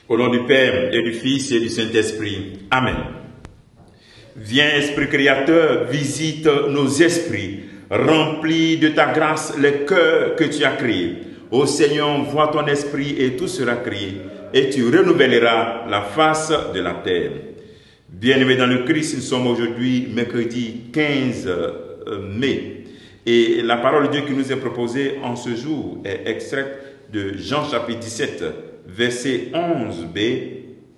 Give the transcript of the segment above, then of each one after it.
Au nom du Père et du Fils et du Saint-Esprit. Amen. Viens, Esprit Créateur, visite nos esprits, remplis de ta grâce les cœurs que tu as créés. Ô Seigneur, envoie ton esprit et tout sera créé, et tu renouvelleras la face de la terre. Bien-aimés dans le Christ, nous sommes aujourd'hui mercredi 15 mai. Et la parole de Dieu qui nous est proposée en ce jour est extraite de Jean chapitre 17, versets 11b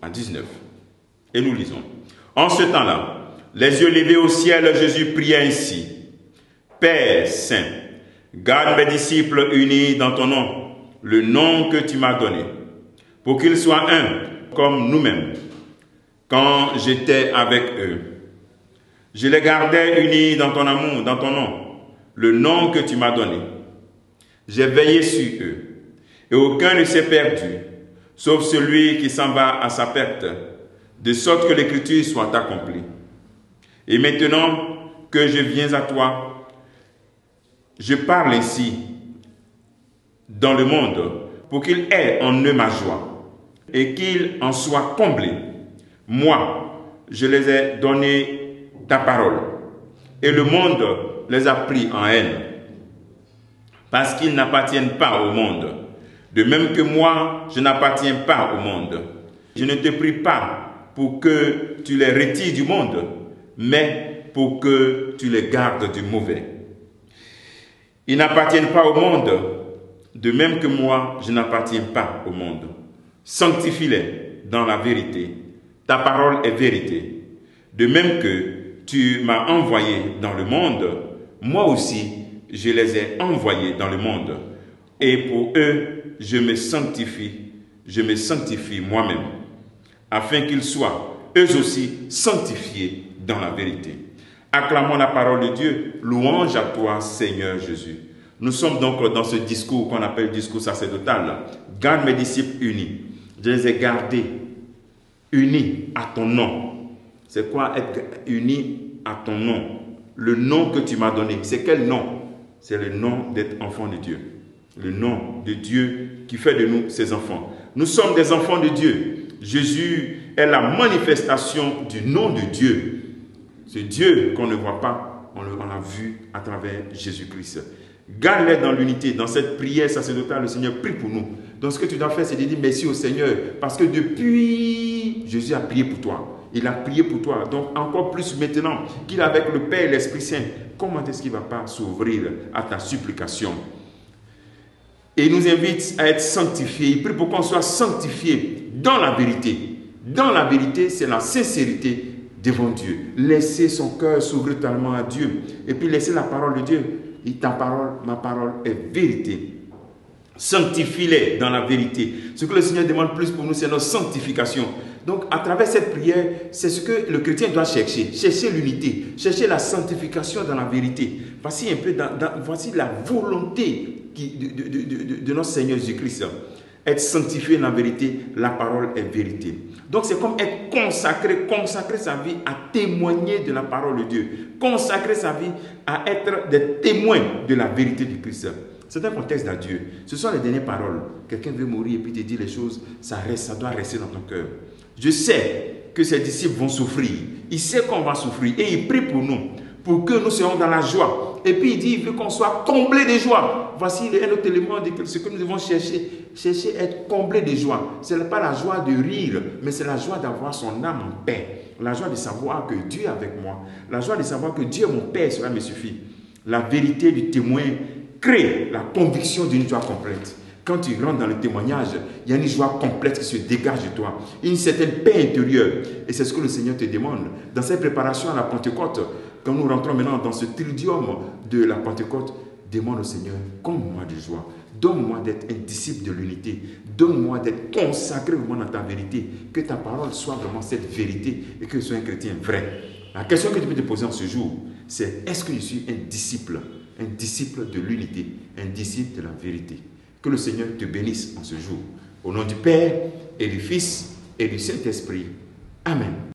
à 19. Et nous lisons. En ce temps-là, les yeux levés au ciel, Jésus priait ainsi. Père Saint, garde mes disciples unis dans ton nom, le nom que tu m'as donné, pour qu'ils soient un, comme nous-mêmes, quand j'étais avec eux. Je les gardais unis dans ton amour, dans ton nom, le nom que tu m'as donné. J'ai veillé sur eux, et aucun ne s'est perdu, sauf celui qui s'en va à sa perte, de sorte que l'écriture soit accomplie. Et maintenant que je viens à toi, je parle ainsi dans le monde, pour qu'il ait en eux ma joie, et qu'ils en soient comblés. Moi, je les ai donné ta parole, et le monde les a pris en haine, parce qu'ils n'appartiennent pas au monde, de même que moi, je n'appartiens pas au monde. Je ne te prie pas pour que tu les retires du monde, mais pour que tu les gardes du mauvais. Ils n'appartiennent pas au monde, de même que moi, je n'appartiens pas au monde. Sanctifie-les dans la vérité. Ta parole est vérité. De même que tu m'as envoyé dans le monde, moi aussi, je les ai envoyés dans le monde. Et pour eux, je me sanctifie moi-même, afin qu'ils soient eux aussi sanctifiés dans la vérité. Acclamons la parole de Dieu, louange à toi, Seigneur Jésus. Nous sommes donc dans ce discours qu'on appelle discours sacerdotal. Garde mes disciples unis. Je les ai gardés unis à ton nom. C'est quoi être unis à ton nom? Le nom que tu m'as donné. C'est quel nom? C'est le nom d'être enfant de Dieu. Le nom de Dieu qui fait de nous ses enfants. Nous sommes des enfants de Dieu. Jésus est la manifestation du nom de Dieu. Ce Dieu qu'on ne voit pas, on l'a vu à travers Jésus-Christ. Garde-les dans l'unité, dans cette prière sacerdotale, le Seigneur prie pour nous. Donc ce que tu dois faire, c'est de dire merci au Seigneur, parce que depuis, Jésus a prié pour toi. Il a prié pour toi. Donc encore plus maintenant qu'il est avec le Père et l'Esprit Saint, comment est-ce qu'il ne va pas s'ouvrir à ta supplication? Et il nous invite à être sanctifiés. Il prie pour qu'on soit sanctifiés dans la vérité. Dans la vérité, c'est la sincérité devant Dieu. Laisser son cœur s'ouvrir totalement à Dieu. Et puis laisser la parole de Dieu. Et ta parole, ma parole est vérité. Sanctifie-les dans la vérité. Ce que le Seigneur demande plus pour nous, c'est notre sanctification. Donc, à travers cette prière, c'est ce que le chrétien doit chercher. Chercher l'unité. Chercher la sanctification dans la vérité. Voici un peu, voici la volonté de notre Seigneur Jésus-Christ. Être sanctifié dans la vérité, la parole est vérité. Donc c'est comme être consacré, consacrer sa vie à témoigner de la parole de Dieu. Consacrer sa vie à être des témoins de la vérité du Christ. C'est un contexte d'adieu. Ce sont les dernières paroles. Quelqu'un veut mourir et puis te dit les choses, ça doit rester dans ton cœur. Je sais que ses disciples vont souffrir. Il sait qu'on va souffrir et il prie pour nous, pour que nous soyons dans la joie. Et puis il dit, il veut qu'on soit comblés de joie. Voici un autre élément de ce que nous devons chercher. Chercher à être comblés de joie. Ce n'est pas la joie de rire, mais c'est la joie d'avoir son âme en paix. La joie de savoir que Dieu est avec moi. La joie de savoir que Dieu est mon Père, cela me suffit. La vérité du témoin crée la conviction d'une joie complète. Quand tu rentres dans le témoignage, il y a une joie complète qui se dégage de toi. Une certaine paix intérieure. Et c'est ce que le Seigneur te demande. Dans cette préparation à la Pentecôte, quand nous rentrons maintenant dans ce tridium de la Pentecôte, demande au Seigneur, comble-moi de joie. Donne-moi d'être un disciple de l'unité. Donne-moi d'être consacré vraiment dans ta vérité. Que ta parole soit vraiment cette vérité et que je sois un chrétien vrai. La question que tu peux te poser en ce jour, c'est est-ce que je suis un disciple de l'unité, un disciple de la vérité? Que le Seigneur te bénisse en ce jour. Au nom du Père et du Fils et du Saint-Esprit. Amen.